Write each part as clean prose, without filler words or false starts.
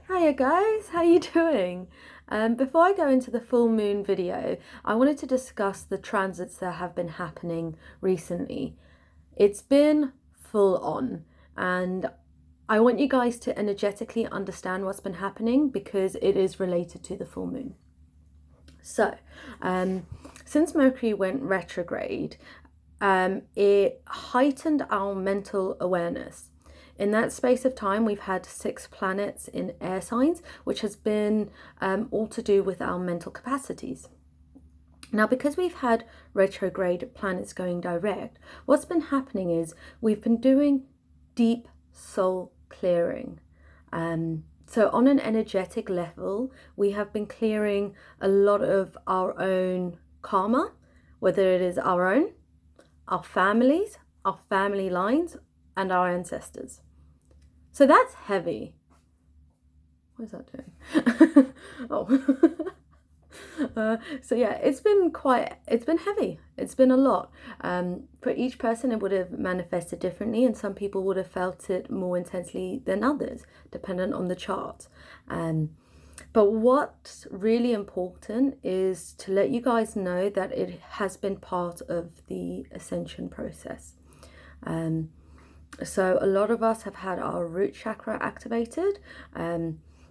Hiya guys, how you doing? Before I go into the full moon video, I wanted to discuss the transits that have been happening recently. It's been full on, and I want you guys to energetically understand what's been happening because it is related to the full moon. So, since Mercury went retrograde, it heightened our mental awareness. In that space of time, we've had 6 planets in air signs, which has been all to do with our mental capacities. Now, because we've had retrograde planets going direct, what's been happening is we've been doing deep soul clearing. So on an energetic level, we have been clearing a lot of our own karma, whether it is our own, our families, our family lines, and our ancestors. So that's heavy. What is that doing? Oh. So yeah, it's been heavy. It's been a lot. For each person, it would have manifested differently, and some people would have felt it more intensely than others, dependent on the chart. But what's really important is to let you guys know that it has been part of the ascension process. So a lot of us have had our root chakra activated,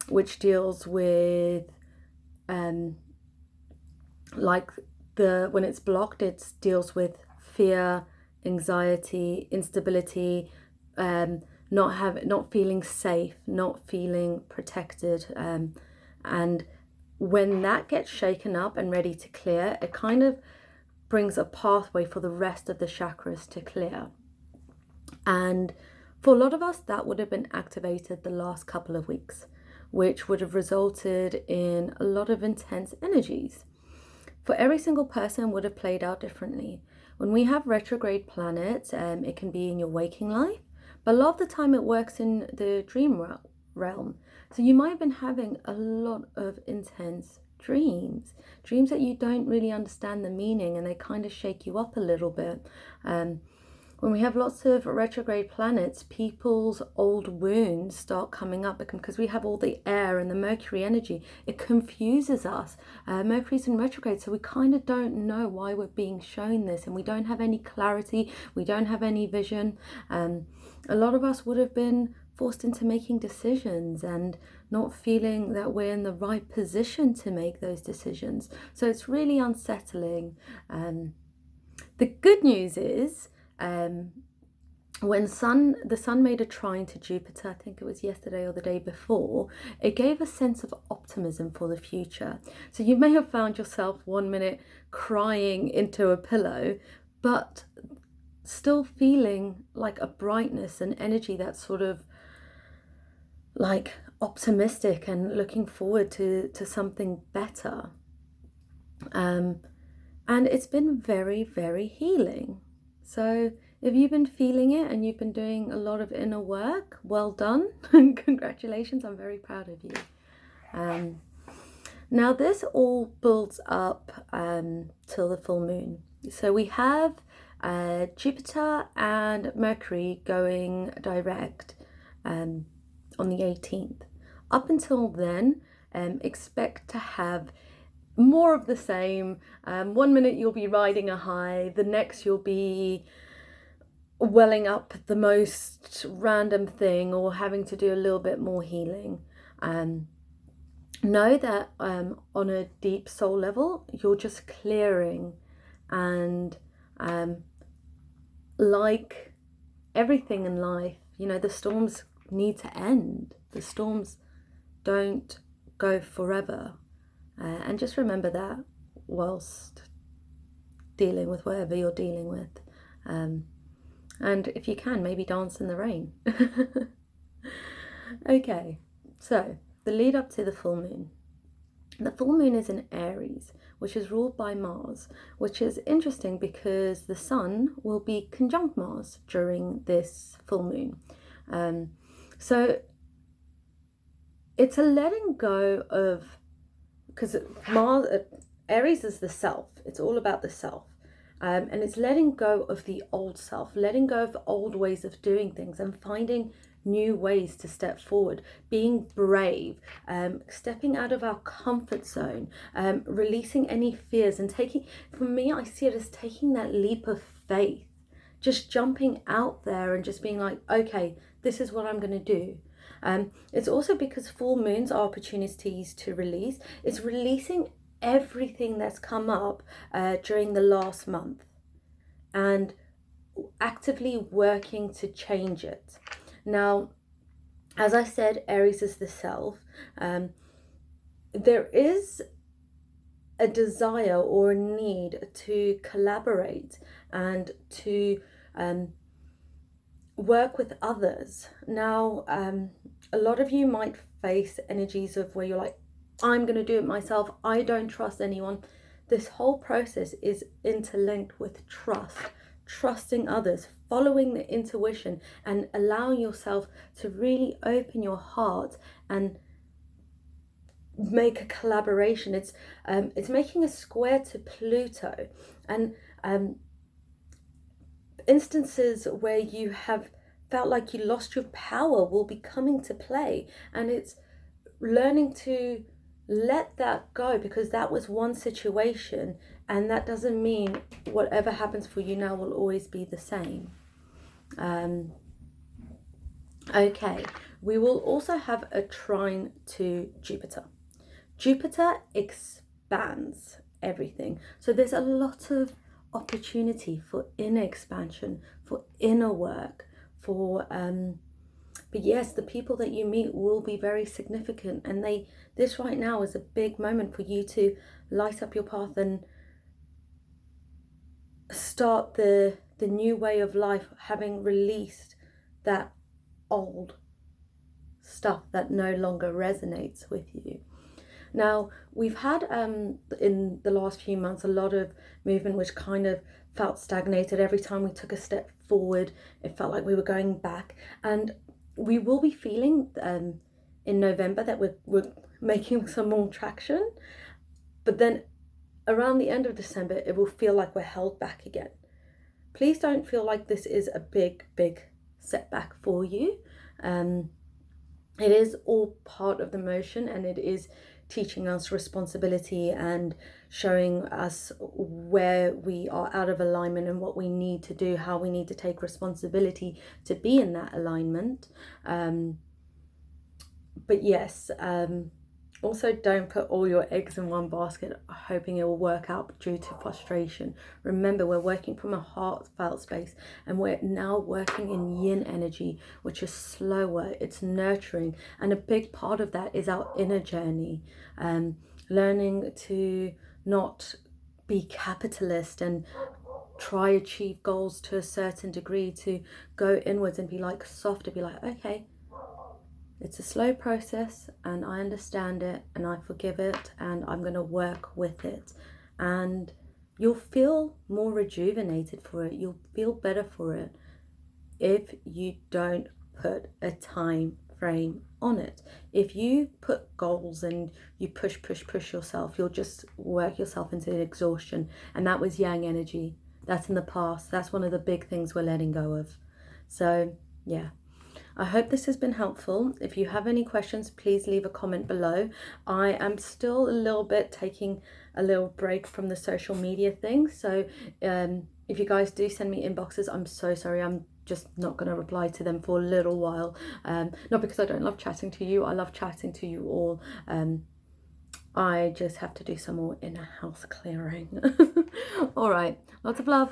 which deals with when it's blocked, it deals with fear, anxiety, instability, not feeling safe, not feeling protected, and when that gets shaken up and ready to clear, it kind of brings a pathway for the rest of the chakras to clear. And for a lot of us, that would have been activated the last couple of weeks, which would have resulted in a lot of intense energies. For every single person, would have played out differently. When we have retrograde planets, it can be in your waking life, but a lot of the time it works in the dream realm. So you might have been having a lot of intense dreams that you don't really understand the meaning, and they kind of shake you up a little bit. When we have lots of retrograde planets, people's old wounds start coming up because we have all the air and the Mercury energy. It confuses us. Mercury's in retrograde, so we kind of don't know why we're being shown this, and we don't have any clarity. We don't have any vision. A lot of us would have been forced into making decisions and not feeling that we're in the right position to make those decisions. So it's really unsettling. The good news is, when the sun made a trine to Jupiter, I think it was yesterday or the day before, it gave a sense of optimism for the future. So you may have found yourself 1 minute crying into a pillow, but still feeling like a brightness and energy that's sort of like optimistic and looking forward to something better. And it's been very, very healing. So if you've been feeling it and you've been doing a lot of inner work, well done. Congratulations, I'm very proud of you. Now this all builds up till the full moon. So we have Jupiter and Mercury going direct on the 18th. Up until then, expect to have more of the same. 1 minute you'll be riding a high, the next you'll be welling up the most random thing or having to do a little bit more healing. Know that on a deep soul level, you're just clearing, and like everything in life, the storms need to end. The storms don't go forever. And just remember that whilst dealing with whatever you're dealing with. And if you can, maybe dance in the rain. Okay, so the lead up to the full moon. The full moon is in Aries, which is ruled by Mars, which is interesting because the sun will be conjunct Mars during this full moon. So it's a letting go of, because Aries is the self. It's all about the self. And it's letting go of the old self, letting go of old ways of doing things and finding new ways to step forward, being brave, stepping out of our comfort zone, releasing any fears, and taking, for me, I see it as taking that leap of faith, just jumping out there and just being like, okay, this is what I'm going to do. It's also because full moons are opportunities to release. It's releasing everything that's come up during the last month and actively working to change it. Now, as I said, Aries is the self. There is a desire or a need to collaborate and to work with others. Now, a lot of you might face energies of where you're like, I'm going to do it myself. I don't trust anyone. This whole process is interlinked with trust, trusting others, following the intuition, and allowing yourself to really open your heart and make a collaboration. It's making a square to Pluto, and instances where you have felt like you lost your power will be coming to play, and it's learning to let that go, because that was one situation, and that doesn't mean whatever happens for you now will always be the same. Okay, we will also have a trine to Jupiter. Jupiter expands everything, so there's a lot of opportunity for inner expansion, for inner work, for but yes, the people that you meet will be very significant, and this right now is a big moment for you to light up your path and start the new way of life, having released that old stuff that no longer resonates with you. Now, we've had in the last few months a lot of movement which kind of felt stagnated. Every time we took a step forward, it felt like we were going back, and we will be feeling in November that we're making some more traction, but then around the end of December it will feel like we're held back again. Please don't feel like this is a big setback for you. It is all part of the motion, and it is teaching us responsibility and showing us where we are out of alignment and what we need to do, how we need to take responsibility to be in that alignment. But yes, also don't put all your eggs in one basket hoping it will work out due to frustration. Remember, we're working from a heartfelt space, and we're now working in yin energy, which is slower, it's nurturing, and a big part of that is our inner journey, learning to not be capitalist and try achieve goals to a certain degree, to go inwards and be like softer, be like, okay, it's a slow process and I understand it and I forgive it and I'm going to work with it. And you'll feel more rejuvenated for it. You'll feel better for it if you don't put a time frame on it. If you put goals and you push yourself, you'll just work yourself into exhaustion. And that was yang energy. That's in the past. That's one of the big things we're letting go of. So yeah. I hope this has been helpful. If you have any questions, please leave a comment below. I am still a little bit taking a little break from the social media thing. So if you guys do send me inboxes, I'm so sorry. I'm just not going to reply to them for a little while. Not because I don't love chatting to you. I love chatting to you all. I just have to do some more inner house clearing. All right. Lots of love.